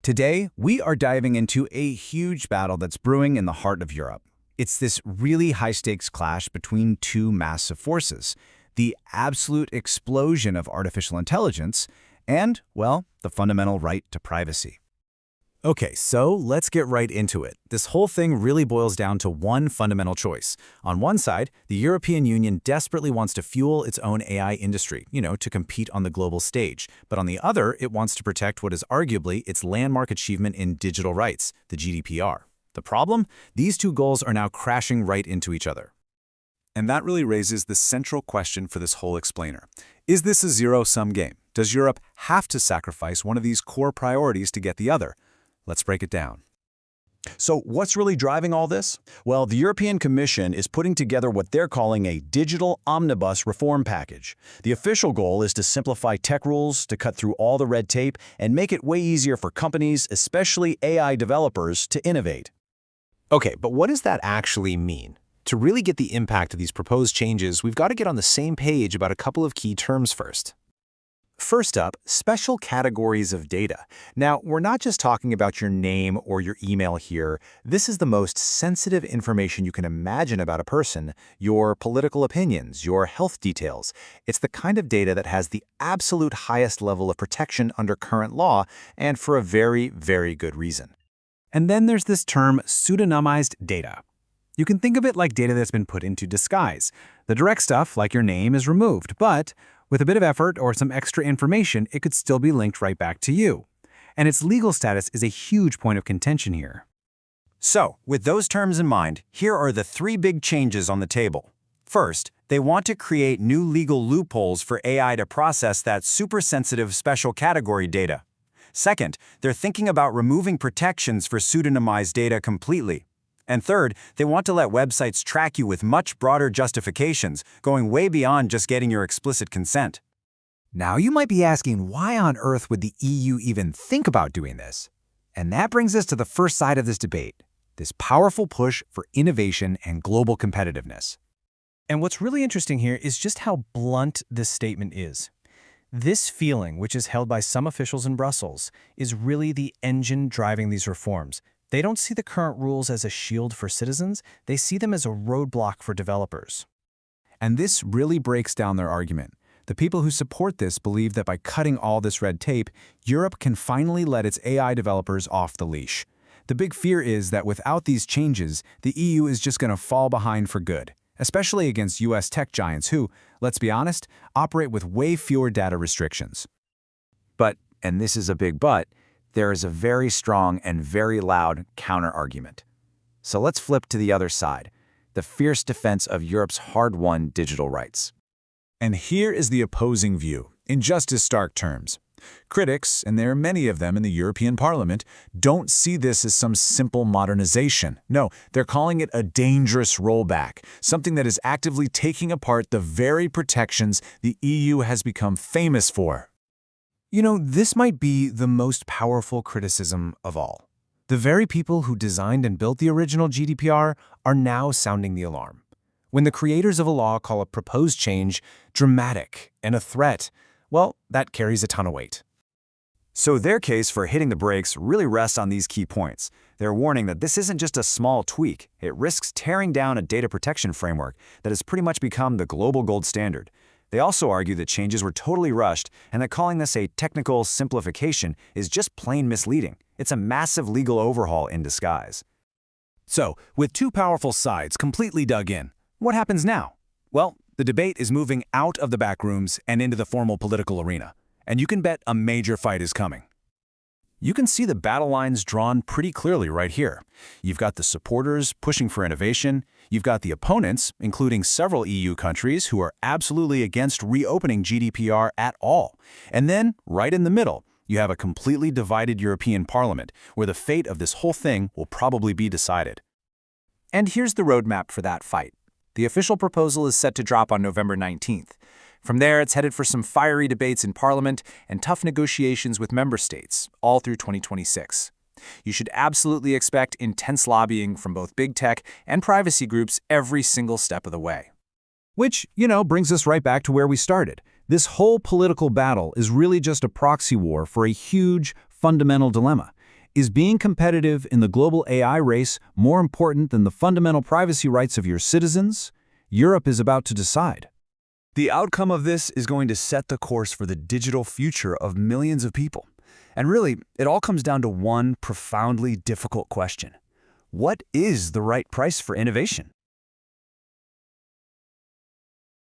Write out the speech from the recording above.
Today, we are diving into a huge battle that's brewing in the heart of Europe. It's this really high-stakes clash between two massive forces, the absolute explosion of artificial intelligence and, well, the fundamental right to privacy. Okay, so let's get right into it. This whole thing really boils down to one fundamental choice. On one side, the European Union desperately wants to fuel its own AI industry, to compete on the global stage. But on the other, it wants to protect what is arguably its landmark achievement in digital rights, the GDPR. The problem? These two goals are now crashing right into each other. And that really raises the central question for this whole explainer. Is this a zero-sum game? Does Europe have to sacrifice one of these core priorities to get the other? Let's break it down. So what's really driving all this? Well, the European Commission is putting together what they're calling a digital omnibus reform package. The official goal is to simplify tech rules, to cut through all the red tape, and make it way easier for companies, especially AI developers, to innovate. Okay, but what does that actually mean? To really get the impact of these proposed changes, we've got to get on the same page about a couple of key terms first. First up, special categories of data. Now, we're not just talking about your name or your email here. This is the most sensitive information you can imagine about a person, your political opinions, your health details. It's the kind of data that has the absolute highest level of protection under current law, and for a very, very good reason. And then there's this term pseudonymized data. You can think of it like data that's been put into disguise. The direct stuff, like your name, is removed, but with a bit of effort or some extra information, it could still be linked right back to you. And its legal status is a huge point of contention here. So, with those terms in mind, here are the three big changes on the table. First, they want to create new legal loopholes for AI to process that super-sensitive special category data. Second, they're thinking about removing protections for pseudonymized data completely. And third, they want to let websites track you with much broader justifications, going way beyond just getting your explicit consent. Now, you might be asking, why on earth would the EU even think about doing this? And that brings us to the first side of this debate, this powerful push for innovation and global competitiveness. And what's really interesting here is just how blunt this statement is. This feeling, which is held by some officials in Brussels, is really the engine driving these reforms. They don't see the current rules as a shield for citizens, they see them as a roadblock for developers. And this really breaks down their argument. The people who support this believe that by cutting all this red tape, Europe can finally let its AI developers off the leash. The big fear is that without these changes, the EU is just going to fall behind for good, especially against US tech giants who, let's be honest, operate with way fewer data restrictions. But, and this is a big but, there is a very strong and very loud counter-argument. So let's flip to the other side, the fierce defense of Europe's hard-won digital rights. And here is the opposing view, in just as stark terms. Critics, and there are many of them in the European Parliament, don't see this as some simple modernization. No, they're calling it a dangerous rollback, something that is actively taking apart the very protections the EU has become famous for. This might be the most powerful criticism of all. The very people who designed and built the original GDPR are now sounding the alarm. When the creators of a law call a proposed change dramatic and a threat, well, that carries a ton of weight. So their case for hitting the brakes really rests on these key points. They're warning that this isn't just a small tweak. It risks tearing down a data protection framework that has pretty much become the global gold standard. They also argue that changes were totally rushed and that calling this a technical simplification is just plain misleading. It's a massive legal overhaul in disguise. So, with two powerful sides completely dug in, what happens now? Well, the debate is moving out of the back rooms and into the formal political arena, and you can bet a major fight is coming. You can see the battle lines drawn pretty clearly right here. You've got the supporters pushing for innovation, you've got the opponents, including several EU countries who are absolutely against reopening GDPR at all. And then, right in the middle, you have a completely divided European Parliament, where the fate of this whole thing will probably be decided. And here's the roadmap for that fight. The official proposal is set to drop on November 19th. From there, it's headed for some fiery debates in Parliament and tough negotiations with member states, all through 2026. You should absolutely expect intense lobbying from both big tech and privacy groups every single step of the way. Which, brings us right back to where we started. This whole political battle is really just a proxy war for a huge, fundamental dilemma. Is being competitive in the global AI race more important than the fundamental privacy rights of your citizens? Europe is about to decide. The outcome of this is going to set the course for the digital future of millions of people. And really, it all comes down to one profoundly difficult question. What is the right price for innovation?